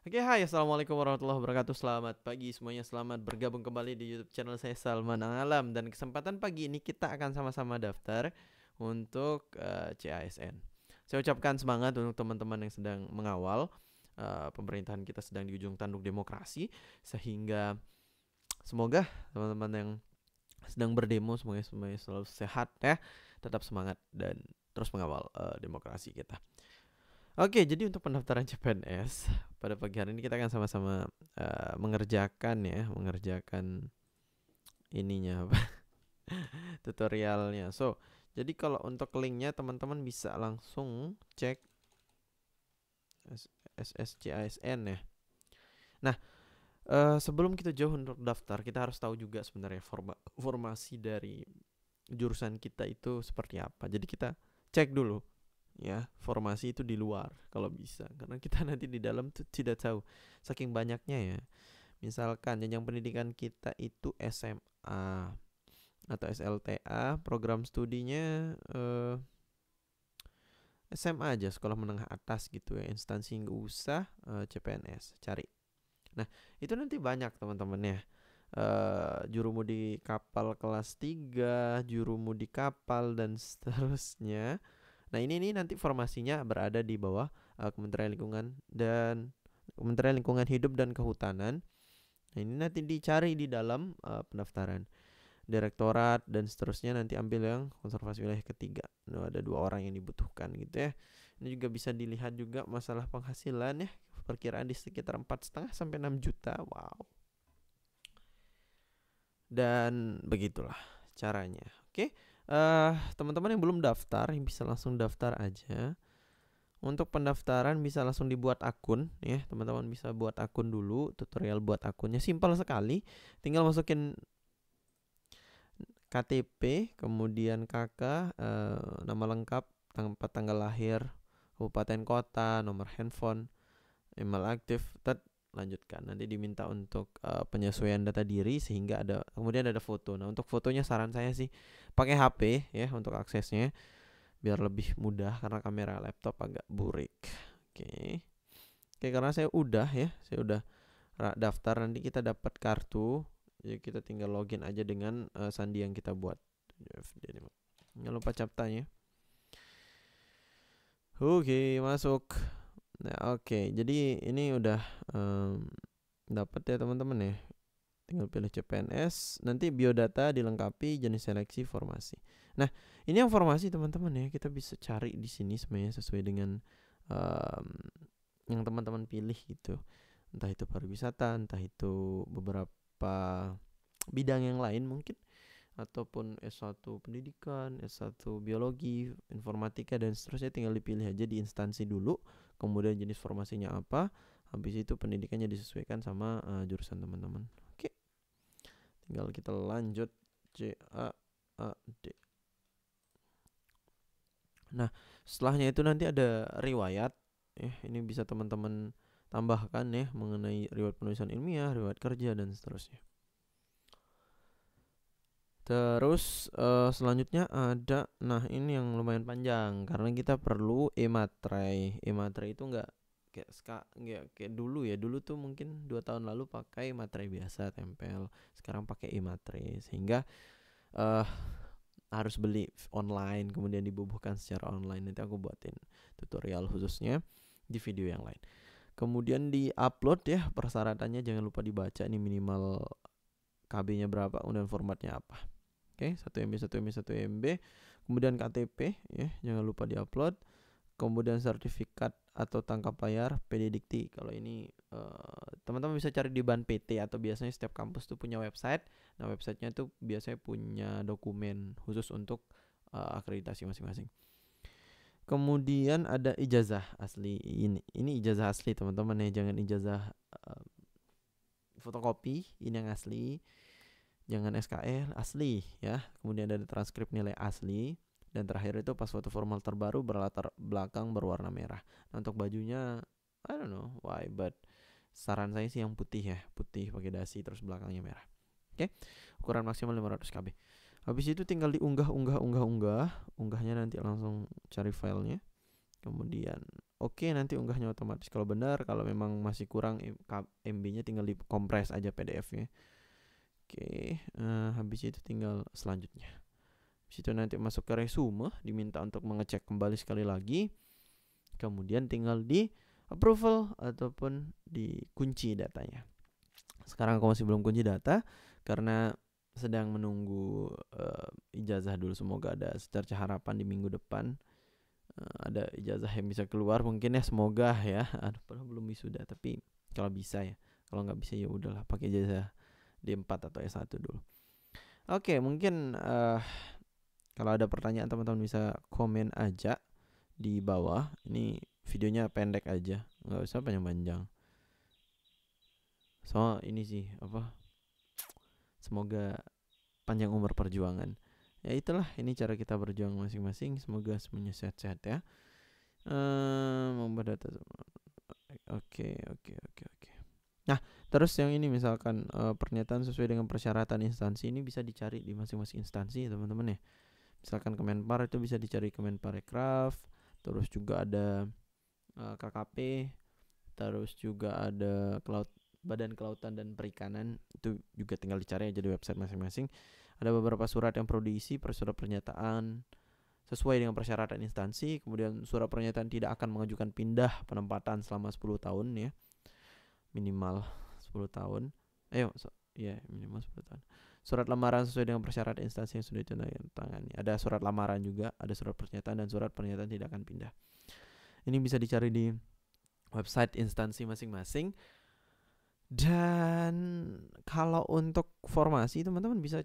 Oke, hai, assalamualaikum warahmatullahi wabarakatuh. Selamat pagi semuanya, selamat bergabung kembali di YouTube channel saya Salman Alam. Dan kesempatan pagi ini kita akan sama-sama daftar untuk CASN. Saya ucapkan semangat untuk teman-teman yang sedang mengawal. Pemerintahan kita sedang di ujung tanduk demokrasi, sehingga semoga teman-teman yang sedang berdemo semuanya selalu sehat ya, tetap semangat dan terus mengawal demokrasi kita. Oke, jadi untuk pendaftaran CPNS pada pagi hari ini kita akan sama-sama mengerjakan ininya apa tutorialnya. So, jadi kalau untuk linknya teman-teman bisa langsung cek SSCASN ya. Nah, sebelum kita jauh untuk daftar, kita harus tahu juga sebenarnya formasi dari jurusan kita itu seperti apa. Jadi kita cek dulu ya formasi itu di luar kalau bisa, karena kita nanti di dalam tuh tidak tahu saking banyaknya ya. Misalkan jenjang pendidikan kita itu SMA atau SLTA, program studinya SMA aja, sekolah menengah atas gitu ya, instansi nggak usah CPNS cari. Nah itu nanti banyak teman-teman ya, jurumudi kapal kelas 3, jurumudi kapal dan seterusnya. Nah ini nanti formasinya berada di bawah Kementerian Lingkungan Hidup dan Kehutanan. Nah ini nanti dicari di dalam pendaftaran direktorat dan seterusnya, nanti ambil yang konservasi wilayah ketiga. Nah, ada 2 orang yang dibutuhkan gitu ya. Ini juga bisa dilihat juga masalah penghasilan ya, perkiraan di sekitar 4,5 sampai 6 juta. Wow. Dan begitulah caranya. Oke, teman-teman yang belum daftar yang bisa langsung daftar aja. Untuk pendaftaran bisa langsung dibuat akun ya, teman-teman bisa buat akun dulu. Tutorial buat akunnya simpel sekali, tinggal masukin KTP, kemudian KK, nama lengkap, tempat tanggal lahir, kabupaten kota, nomor handphone, email aktif, lanjutkan. Nanti diminta untuk penyesuaian data diri, sehingga kemudian ada foto. Nah untuk fotonya saran saya sih pakai HP ya untuk aksesnya, biar lebih mudah karena kamera laptop agak burik. Oke. Karena saya udah daftar, nanti kita dapat kartu. Jadi kita tinggal login aja dengan sandi yang kita buat. Jangan lupa captanya. Oke, masuk. Nah, oke. Jadi ini udah dapat ya teman-teman ya. Tinggal pilih CPNS, nanti biodata dilengkapi, jenis seleksi, formasi. Nah, ini yang formasi teman-teman ya, kita bisa cari di sini semuanya sesuai dengan yang teman-teman pilih gitu. Entah itu pariwisata, entah itu beberapa bidang yang lain mungkin, ataupun S1 pendidikan, S1 biologi, informatika dan seterusnya, tinggal dipilih aja di instansi dulu, kemudian jenis formasinya apa, habis itu pendidikannya disesuaikan sama jurusan teman-teman. Oke. Tinggal kita lanjut CAAD. Nah, setelahnya itu nanti ada riwayat. Ini bisa teman-teman tambahkan ya mengenai riwayat penulisan ilmiah, riwayat kerja dan seterusnya. Terus selanjutnya ada, nah ini yang lumayan panjang karena kita perlu e-materai. E-materai itu nggak kayak dulu ya. Dulu tuh mungkin 2 tahun lalu pakai materai biasa tempel. Sekarang pakai e-materai, sehingga harus beli online kemudian dibubuhkan secara online. Nanti aku buatin tutorial khususnya di video yang lain. Kemudian di-upload ya, persyaratannya jangan lupa dibaca, ini minimal KB-nya berapa, kemudian formatnya apa. Oke, 1 MB, 1 MB, 1 MB. Kemudian KTP ya, jangan lupa diupload. Kemudian sertifikat atau tangkap layar PD Dikti. Kalau ini teman-teman bisa cari di Ban PT, atau biasanya setiap kampus tuh punya website. Nah, websitenya tuh biasanya punya dokumen khusus untuk akreditasi masing-masing. Kemudian ada ijazah asli. Ini ijazah asli teman-teman ya, jangan ijazah fotokopi. Ini yang asli. Jangan SKL, asli ya. Kemudian ada transkrip nilai asli. Dan terakhir itu pas foto formal terbaru berlatar belakang berwarna merah. Nah, untuk bajunya I don't know why, but saran saya sih yang putih ya, putih pakai dasi terus belakangnya merah. Oke. Ukuran maksimal 500 KB. Habis itu tinggal diunggah. Unggahnya nanti langsung cari filenya. Kemudian oke, nanti unggahnya otomatis. Kalau benar, kalau memang masih kurang MB-nya tinggal dikompres aja PDF-nya. Oke, habis itu tinggal selanjutnya. Habis itu nanti masuk ke resume, diminta untuk mengecek kembali sekali lagi. Kemudian tinggal di approval ataupun dikunci datanya. Sekarang aku masih belum kunci data karena sedang menunggu ijazah dulu. Semoga ada secerca harapan di minggu depan ada ijazah yang bisa keluar mungkin ya, semoga ya. Aduh, padahal belum wisuda, tapi kalau bisa ya. Kalau nggak bisa ya udahlah, pakai ijazah D4 atau S1 dulu. Oke, mungkin kalau ada pertanyaan teman-teman bisa komen aja di bawah. Ini videonya pendek aja, nggak usah panjang-panjang. So ini sih apa? Semoga panjang umur perjuangan. Ya itulah, ini cara kita berjuang masing-masing. Semoga semuanya sehat-sehat ya. Membuat data. Oke. Nah, terus yang ini misalkan pernyataan sesuai dengan persyaratan instansi, ini bisa dicari di masing-masing instansi ya teman-teman ya. Misalkan Kemenpar itu bisa dicari Kemenparekraf, terus juga ada KKP, terus juga ada Badan Kelautan dan Perikanan, itu juga tinggal dicari aja di website masing-masing. Ada beberapa surat yang perlu diisi, surat pernyataan sesuai dengan persyaratan instansi, kemudian surat pernyataan tidak akan mengajukan pindah penempatan selama 10 tahun ya. Minimal 10 tahun. Minimal 10 tahun. Surat lamaran sesuai dengan persyaratan instansi yang sudah ditandatangani. Ada surat lamaran juga, ada surat pernyataan dan surat pernyataan tidak akan pindah. Ini bisa dicari di website instansi masing-masing. Dan kalau untuk formasi teman-teman bisa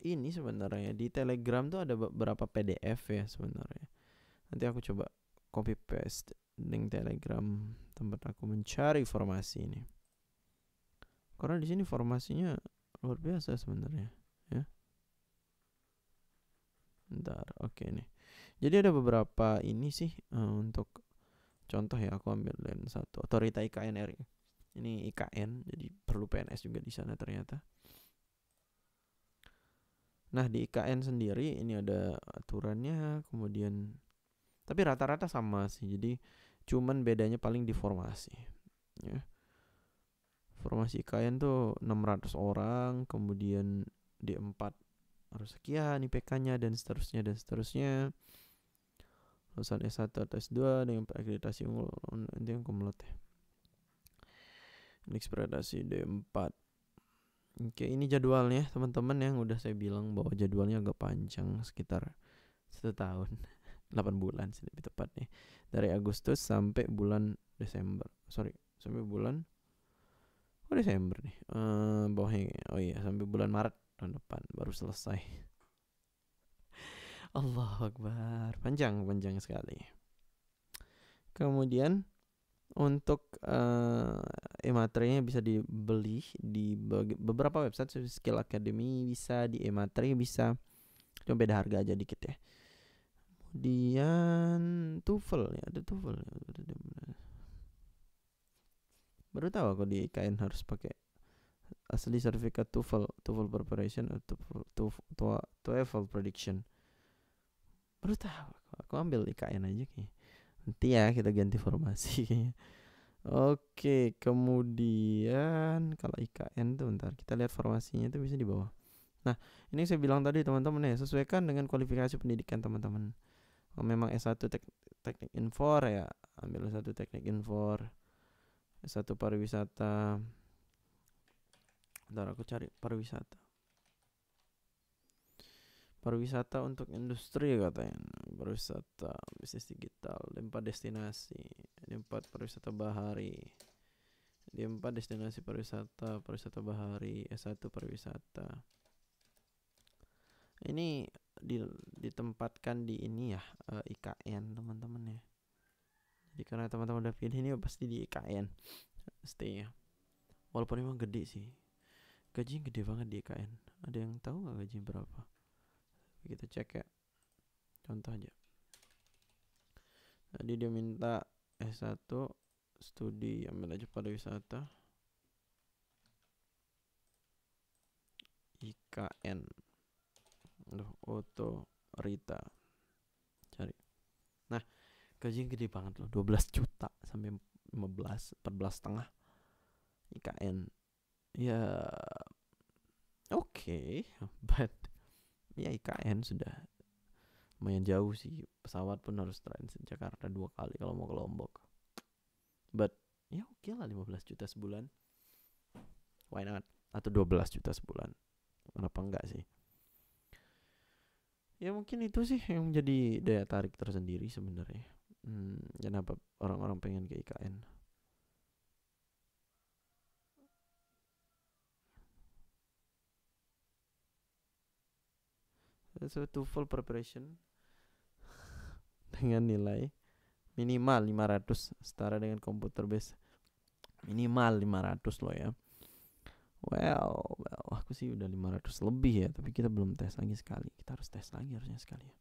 ini sebenarnya di Telegram tuh ada beberapa PDF ya sebenarnya. Nanti aku coba copy paste link Telegram tempat aku mencari formasi ini. Karena di sini formasinya luar biasa sebenarnya ya. Bentar, oke nih. Jadi ada beberapa ini sih untuk contoh ya, aku ambil yang satu, Otorita IKN RI. Ini IKN, jadi perlu PNS juga di sana ternyata. Nah, di IKN sendiri ini ada aturannya, kemudian tapi rata-rata sama sih. Jadi cuman bedanya paling di formasi ya. Formasi IKN tuh 600 orang, kemudian D4 harus sekian IPK-nya dan seterusnya. Lulusan S1 atau S2 dengan akreditasi unggul, nanti yang kumlot ya. Ekspredasi D4. Oke, ini jadwalnya teman-teman yang udah saya bilang bahwa jadwalnya agak panjang, sekitar 1 tahun 8 bulan sih lebih tepatnya, dari Agustus sampai bulan Desember. Sampai bulan Desember nih. Bawahnya sampai bulan Maret tahun depan baru selesai. Allahu Akbar, panjang sekali. Kemudian untuk e-materinya bisa dibeli di beberapa website. Skill Academy bisa, di e-materi bisa, cuma beda harga aja dikit ya. Kemudian TOEFL ya, ada TOEFL. Baru tahu aku di IKN harus pakai asli sertifikat TOEFL preparation atau TOEFL prediction. Baru tahu aku ambil IKN aja kayaknya. Nanti ya kita ganti formasi kayaknya. Oke, kemudian kalau IKN tuh bentar, kita lihat formasinya itu bisa di bawah. Nah, ini saya bilang tadi teman-teman ya, sesuaikan dengan kualifikasi pendidikan teman-teman. Kalau memang S1 teknik infor ya, ambil S1 teknik infor. S1 pariwisata. Bentar, aku cari pariwisata untuk industri katanya. Pariwisata, bisnis digital, D4 destinasi, D4 pariwisata bahari, D4 destinasi pariwisata bahari, S1 pariwisata. Ini ditempatkan di ini ya, IKN teman-teman ya. Jadi karena teman-teman udah pilih ini pasti di IKN stay ya. Walaupun emang gede sih, gajinya gede banget di IKN. Ada yang tahu nggak gajinya berapa? Kita cek ya, contoh aja. Tadi dia minta S1 studi, ambil aja pariwisata IKN. Otorita, cari. Nah, gajinya gede banget loh, 12 juta sampai 15, 14,5 IKN. Ya oke, but ya IKN sudah lumayan jauh sih. Pesawat pun harus transit Jakarta 2 kali kalau mau ke Lombok. But ya oke lah, 15 juta sebulan. Why not? Atau 12 juta sebulan. Kenapa enggak sih? Ya mungkin itu sih yang menjadi daya tarik tersendiri sebenarnya. Kenapa orang-orang pengen ke IKN? So TOEFL preparation dengan nilai minimal 500 setara dengan komputer base minimal 500 loh ya. Well, aku sih udah 500 lebih ya, tapi kita belum tes lagi sekali. Kita harus tes lagi harusnya sekali ya.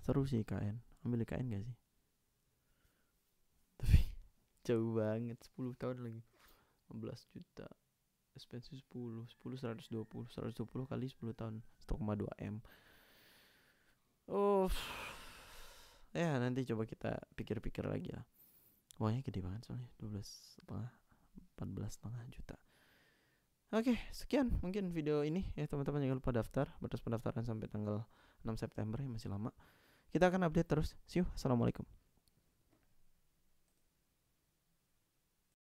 Seru sih IKN. Ambil IKN gak sih? Tapi jauh banget, 10 tahun lagi. 15 juta. Expensive 10 120 kali 10 tahun 1,2 M. Oh, ya nanti coba kita pikir-pikir lagi lah. Uangnya gede banget soalnya, 12,5 14,5 juta. Oke, sekian mungkin video ini ya teman-teman. Jangan lupa daftar. Batas pendaftaran sampai tanggal 6 September ya, masih lama. Kita akan update terus. See you. Assalamualaikum.